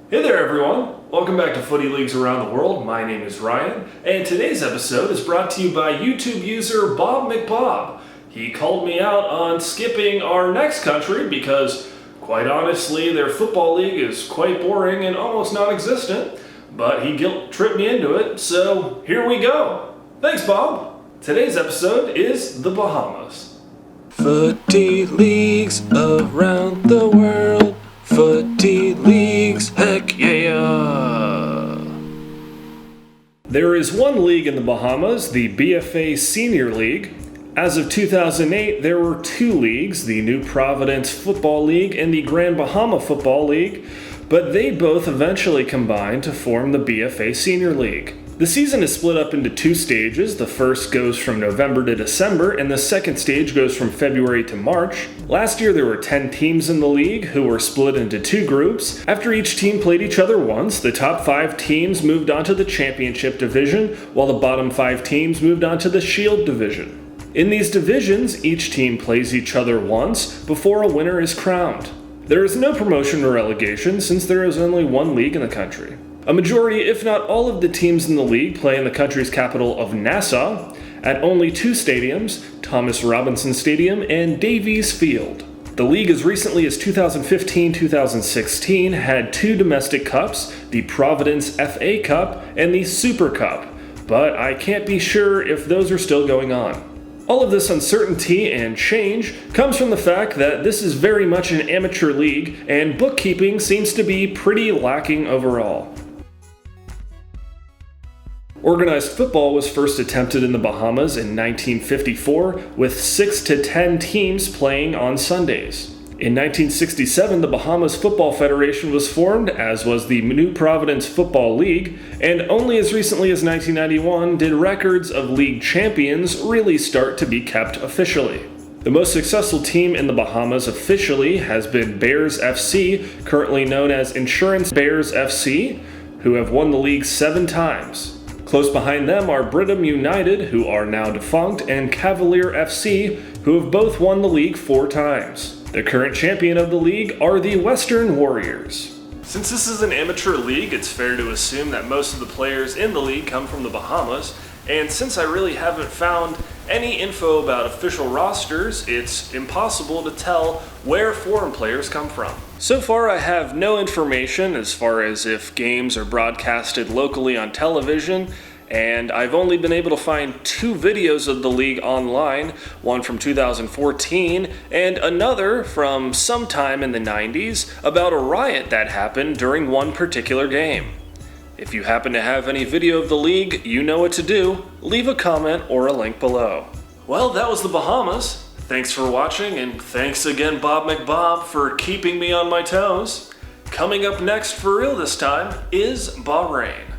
Hey there everyone! Welcome back to Footy Leagues Around the World. My name is Ryan, and today's episode is brought to you by YouTube user Bob McBob. He called me out on skipping our next country because, quite honestly, their football league is quite boring and almost non-existent, but he guilt-tripped me into it, so here we go! Thanks, Bob! Today's episode is the Bahamas. Footy Leagues Around the World. Footy Leagues, heck yeah! There is one league in the Bahamas, the BFA Senior League. As of 2008, there were two leagues, the New Providence Football League and the Grand Bahama Football League, but they both eventually combined to form the BFA Senior League. The season is split up into two stages. The first goes from November to December, and the second stage goes from February to March. Last year there were 10 teams in the league who were split into two groups. After each team played each other once, the top 5 teams moved on to the championship division, while the bottom 5 teams moved on to the Shield division. In these divisions, each team plays each other once before a winner is crowned. There is no promotion or relegation since there is only one league in the country. A majority, if not all of the teams in the league play in the country's capital of Nassau, at only 2 stadiums, Thomas Robinson Stadium and Davies Field. The league as recently as 2015-2016 had 2 domestic cups, the Providence FA Cup and the Super Cup, but I can't be sure if those are still going on. All of this uncertainty and change comes from the fact that this is very much an amateur league and bookkeeping seems to be pretty lacking overall. Organized football was first attempted in the Bahamas in 1954 with 6 to 10 teams playing on Sundays. In 1967, the Bahamas Football Federation was formed, as was the New Providence Football League, and only as recently as 1991 did records of league champions really start to be kept officially. The most successful team in the Bahamas officially has been Bears FC, currently known as Insurance Bears FC, who have won the league 7 times. Close behind them are Brigham United, who are now defunct, and Cavalier FC, who have both won the league 4 times. The current champion of the league are the Western Warriors. Since this is an amateur league, it's fair to assume that most of the players in the league come from the Bahamas, and since I really haven't found any info about official rosters, it's impossible to tell where foreign players come from. So far, I have no information as far as if games are broadcasted locally on television, and I've only been able to find 2 videos of the league online, one from 2014 and another from sometime in the 90s about a riot that happened during one particular game. If you happen to have any video of the league, you know what to do. Leave a comment or a link below. Well, that was the Bahamas. Thanks for watching, and thanks again Bob McBob for keeping me on my toes. Coming up next, for real this time, is Bahrain.